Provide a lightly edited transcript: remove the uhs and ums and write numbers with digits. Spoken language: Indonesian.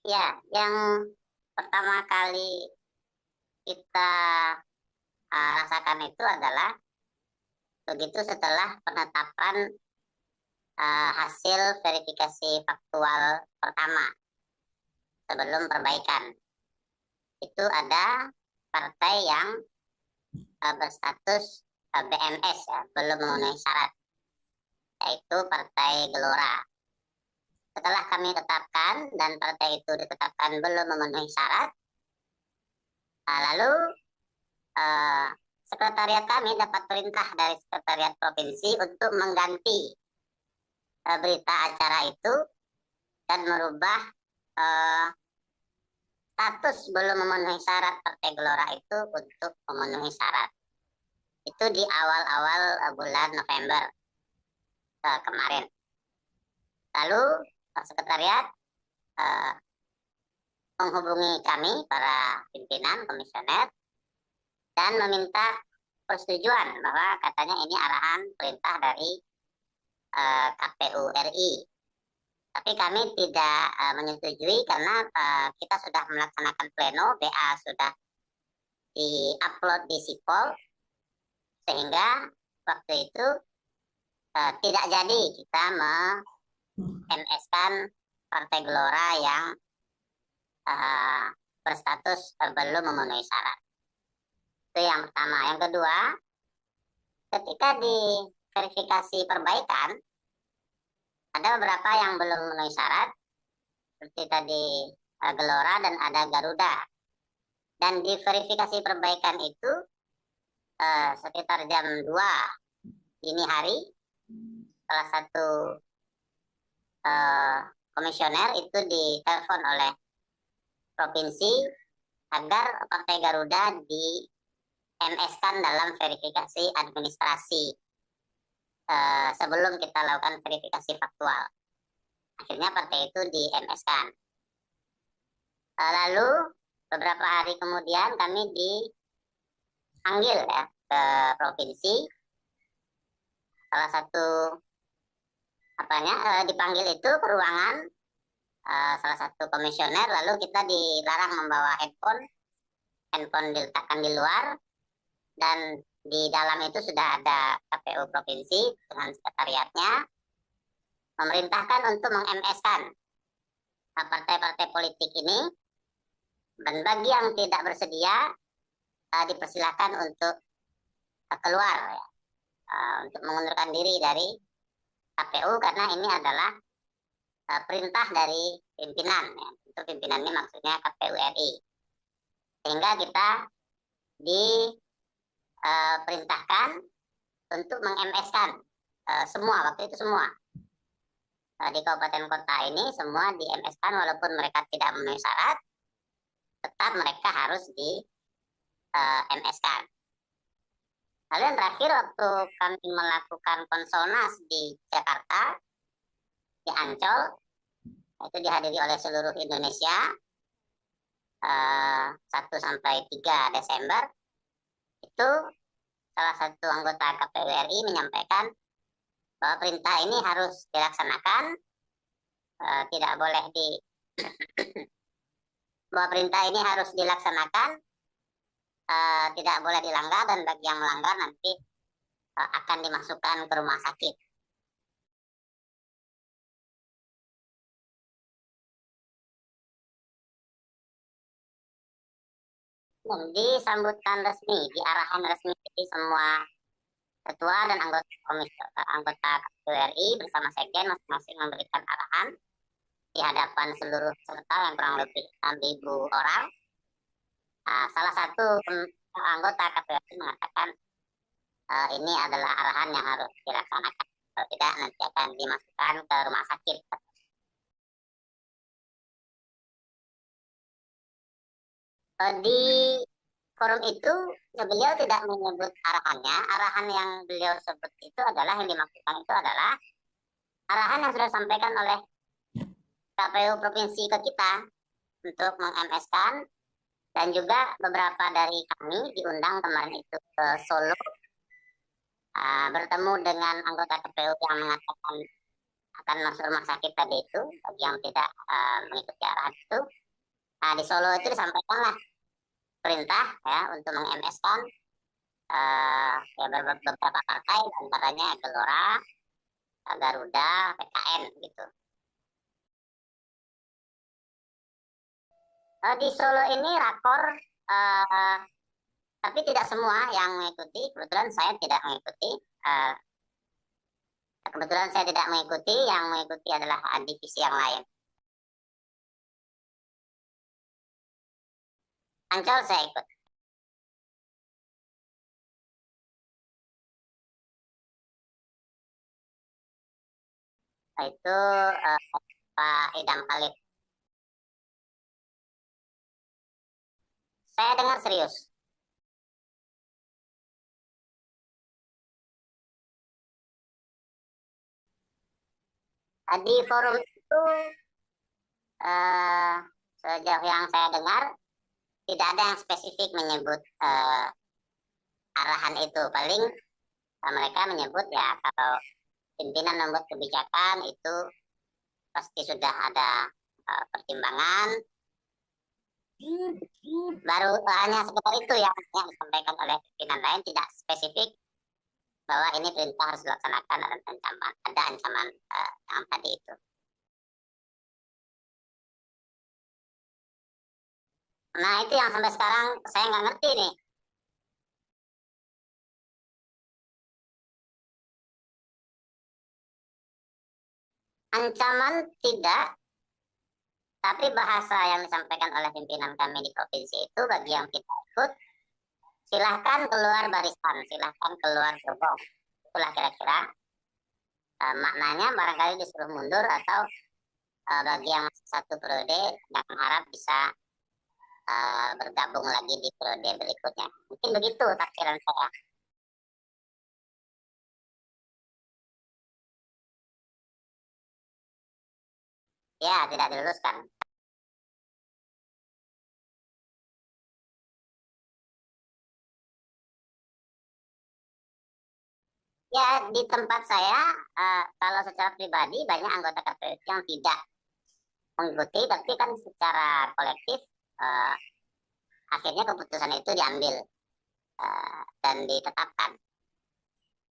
Ya, yang pertama kali kita rasakan itu adalah begitu setelah penetapan hasil verifikasi faktual pertama sebelum perbaikan. Itu ada partai yang berstatus BMS ya, belum memenuhi syarat, yaitu Partai Gelora. Setelah kami tetapkan dan partai itu ditetapkan belum memenuhi syarat, lalu uh, sekretariat kami dapat perintah dari sekretariat provinsi untuk mengganti berita acara itu dan merubah uh, status belum memenuhi syarat Partai Gelora itu untuk memenuhi syarat. Itu di awal-awal bulan November kemarin. Lalu sekretariat uh, menghubungi kami para pimpinan komisioner dan meminta persetujuan bahwa katanya ini arahan perintah dari KPU RI. Tapi kami tidak menyetujui karena kita sudah melaksanakan pleno, BA sudah di-upload di Sipol, sehingga waktu itu tidak jadi kita MS-kan Partai Gelora yang berstatus belum memenuhi syarat. Itu yang pertama. Yang kedua, ketika di verifikasi perbaikan, ada beberapa yang belum memenuhi syarat, seperti tadi Gelora dan ada Garuda. Dan di verifikasi perbaikan itu sekitar jam 2 dini hari, salah satu komisioner itu ditelepon oleh provinsi agar Partai Garuda di MS-kan dalam verifikasi administrasi sebelum kita lakukan verifikasi faktual. Akhirnya partai itu di MS-kan. Lalu beberapa hari kemudian kami dipanggil ya ke provinsi. Salah satu dipanggil itu ke ruangan salah satu komisioner, lalu kita dilarang membawa handphone diletakkan di luar, dan di dalam itu sudah ada KPU provinsi dengan sekretariatnya memerintahkan untuk meng-MS-kan partai-partai politik ini, dan bagi yang tidak bersedia dipersilakan untuk keluar ya, untuk mengundurkan diri dari KPU karena ini adalah perintah dari pimpinan ya. Untuk pimpinan ini maksudnya KPU RI. Sehingga kita diperintahkan untuk meng-MS-kan semua, waktu itu semua di kabupaten kota ini semua di-MS-kan walaupun mereka tidak memenuhi syarat, tetap mereka harus di-MS-kan. Lalu yang terakhir, waktu kami melakukan konsolnas di Jakarta, di Ancol, itu dihadiri oleh seluruh Indonesia 1 sampai 3 Desember, itu salah satu anggota KPU RI menyampaikan bahwa perintah ini harus dilaksanakan, tidak boleh bahwa perintah ini harus dilaksanakan, tidak boleh dilanggar, dan bagi yang melanggar nanti akan dimasukkan ke rumah sakit. Di sambutan resmi, di arahan resmi, jadi semua ketua dan anggota KPU RI bersama sekjen masing-masing memberikan arahan di hadapan seluruh peserta yang kurang lebih 6.000 orang. Salah satu anggota KPU RI mengatakan ini adalah arahan yang harus dilaksanakan, kalau tidak nanti akan dimasukkan ke rumah sakit. Di forum itu beliau tidak menyebut arahannya. Arahan yang beliau sebut itu adalah, yang dimaksudkan itu adalah arahan yang sudah disampaikan oleh KPU provinsi ke kita untuk meng-MS-kan, dan juga beberapa dari kami diundang kemarin itu ke Solo bertemu dengan anggota KPU yang mengatakan akan masuk rumah sakit tadi itu bagi yang tidak mengikuti arahan itu. Nah, di Solo itu disampaikanlah perintah ya untuk meng-MS-kan ya beberapa partai, antaranya Gelora, Garuda, PKN gitu. Di Solo ini rakor, uh, tapi tidak semua yang mengikuti. Kebetulan saya tidak mengikuti. Kebetulan saya tidak mengikuti. Yang mengikuti adalah divisi yang lain. Ancol saya ikut. Itu Pak Idam Khalid. Saya dengar serius. Di forum itu uh, sejauh yang saya dengar tidak ada yang spesifik menyebut arahan itu. Paling mereka menyebut ya kalau pimpinan membuat kebijakan itu pasti sudah ada pertimbangan. Baru hanya sekedar itu yang disampaikan oleh pimpinan lain, tidak spesifik bahwa ini perintah harus dilaksanakan, ada ancaman yang tadi itu. Nah, itu yang sampai sekarang saya nggak ngerti nih. Ancaman tidak, tapi bahasa yang disampaikan oleh pimpinan kami di provinsi itu bagi yang kita ikut, silahkan keluar barisan, silahkan keluar gerbong. Itulah kira-kira maknanya, barangkali disuruh mundur atau bagi yang satu periode yang harap bisa bergabung lagi di periode berikutnya. Mungkin begitu tafsiran saya. Ya, tidak diluluskan. Ya, di tempat saya, kalau secara pribadi banyak anggota KPU yang tidak mengikuti, tapi kan secara kolektif akhirnya keputusan itu diambil dan ditetapkan.